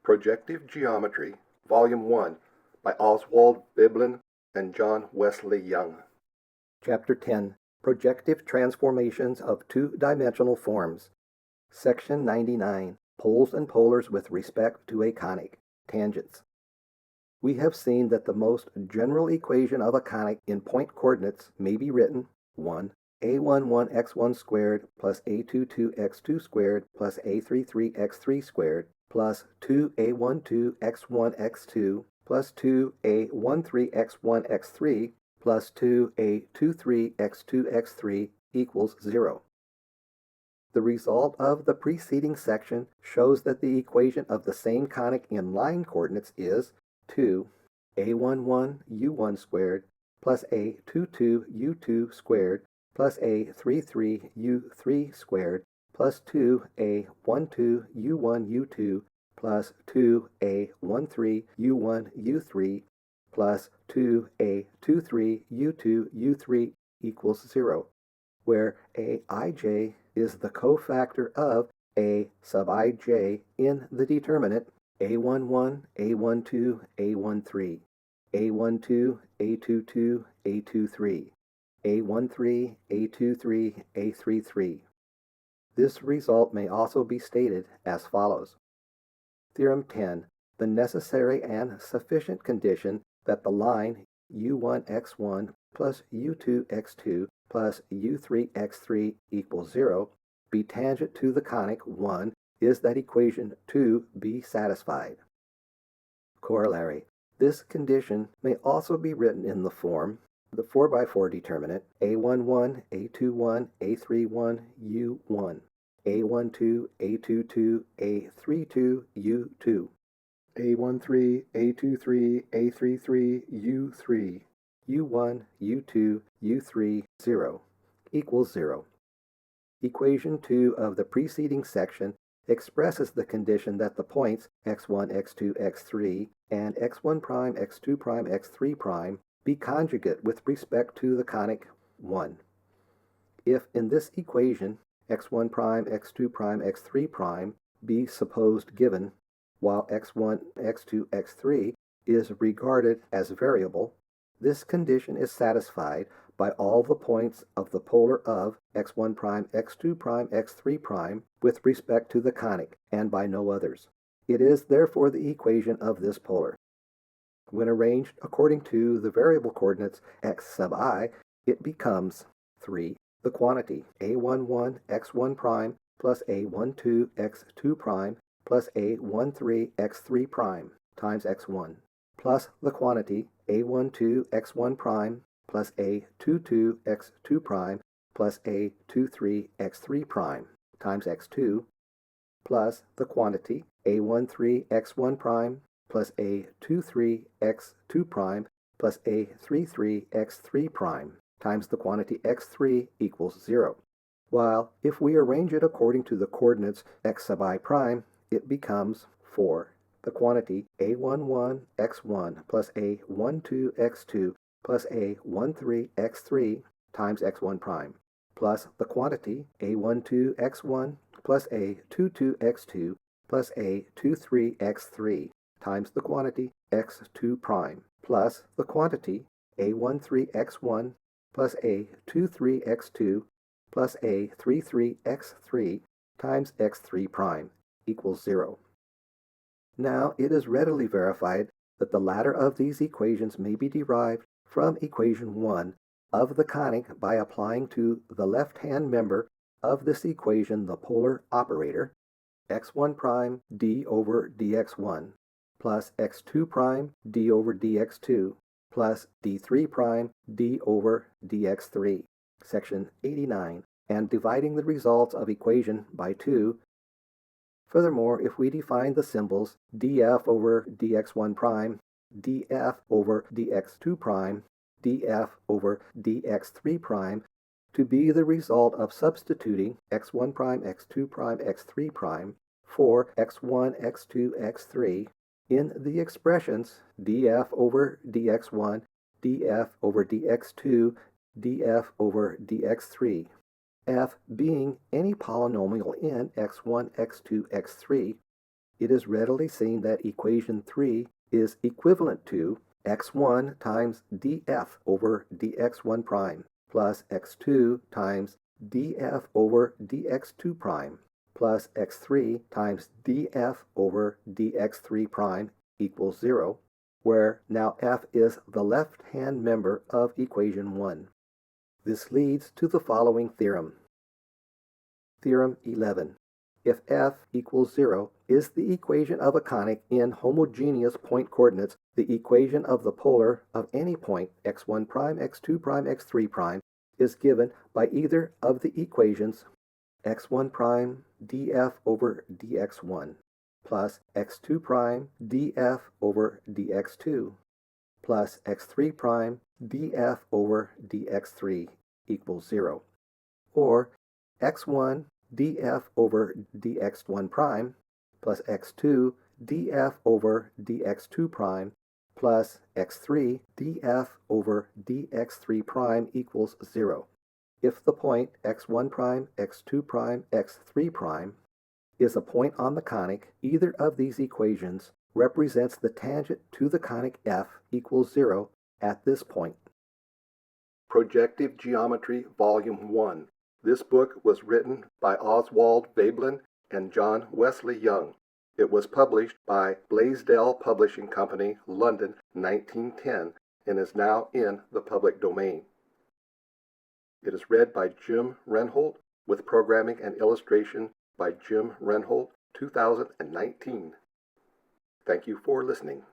Projective Geometry, Volume 1, by Oswald, Veblen, and John Wesley Young. Chapter 10, Projective Transformations of Two-Dimensional Forms. Section 99, Poles and Polars with respect to a conic, tangents. We have seen that the most general equation of a conic in point coordinates may be written 1. a11x1 squared plus a22x2 squared plus a33x3 squared plus 2a12x1x2 plus 2a13x1x3 plus 2a23x2x3 equals 0. The result of the preceding section shows that the equation of the same conic in line coordinates is 2a11u1 squared plus a22u2 squared plus a33u3 squared plus 2a12u1u2 plus 2a13u1u3 plus 2a23u2u3 equals 0, where aij is the cofactor of a sub ij in the determinant a11, a12, a13, a12, a22, a23, a13, a23, a33. This result may also be stated as follows. Theorem 10. The necessary and sufficient condition that the line u1x1 plus u2x2 plus u3x3 equals 0 be tangent to the conic 1 is that equation 2 be satisfied. Corollary. This condition may also be written in the form the 4x4 determinant a11, a21, a31, u1, a12, a22, a32, u2, a13, a23, a33, u3, u1, u2, u3, 0 equals 0. Equation 2 of the preceding section expresses the condition that the points x1, x2, x3, and x1', x2', x3' be conjugate with respect to the conic 1. If in this equation x1', x2', x3' be supposed given, while x1, x2, x3 is regarded as variable, this condition is satisfied by all the points of the polar of x1', x2', x3' with respect to the conic, and by no others. It is therefore the equation of this polar. When arranged according to the variable coordinates x sub I, it becomes 3. The quantity a11 x1' plus a12 x2' plus a13 x3' times x1 plus the quantity a12 x1' plus a22 x2' plus a23 x3' times x2 plus the quantity a13 x1' plus a23 x2' plus a33 x3' times the quantity x3 equals 0. While if we arrange it according to the coordinates x sub I prime, it becomes 4. The quantity a11 x1 plus a12 x2 plus a13 x3 times x1' plus the quantity a12 x1 plus a22 x2 plus a23 x3 times the quantity x2' plus the quantity a13 x1 plus a23 x2 plus a33 x3 times x3' equals 0. Now it is readily verified that the latter of these equations may be derived from equation 1 of the conic by applying to the left-hand member of this equation the polar operator x1' d over dx1 plus x2' d over dx2 plus d3' d over dx3, section 89, and dividing the results of equation by 2. Furthermore, if we define the symbols df over dx1', df over dx2', df over dx3' to be the result of substituting x1', x2', x3' for x1, x2, x3 in the expressions df over dx1, df over dx2, df over dx3, f being any polynomial in x1, x2, x3, it is readily seen that equation 3 is equivalent to x1 times df over dx1 prime plus x2 times df over dx2 prime plus x3 times df over dx3 prime equals 0, where now f is the left-hand member of equation 1. This leads to the following theorem. Theorem 11. If f equals 0 is the equation of a conic in homogeneous point coordinates, the equation of the polar of any point x1 prime, x2 prime, x3 prime is given by either of the equations x1 prime df over dx1 plus x2 prime df over dx2 plus x3 prime df over dx3 equals 0, or x1 df over dx1 prime plus x2 df over dx2 prime plus x3 df over dx3 prime equals 0 if the point x1 prime, x2 prime, x3 prime is a point on the conic. Either of these equations represents the tangent to the conic f equals 0 at this point. Projective Geometry, Volume 1. This book was written by Oswald Veblen and John Wesley Young. It was published by Blaisdell Publishing Company, London, 1910, and is now in the public domain. It is read by Jim Renholt, with programming and illustration by Jim Renholt, 2019. Thank you for listening.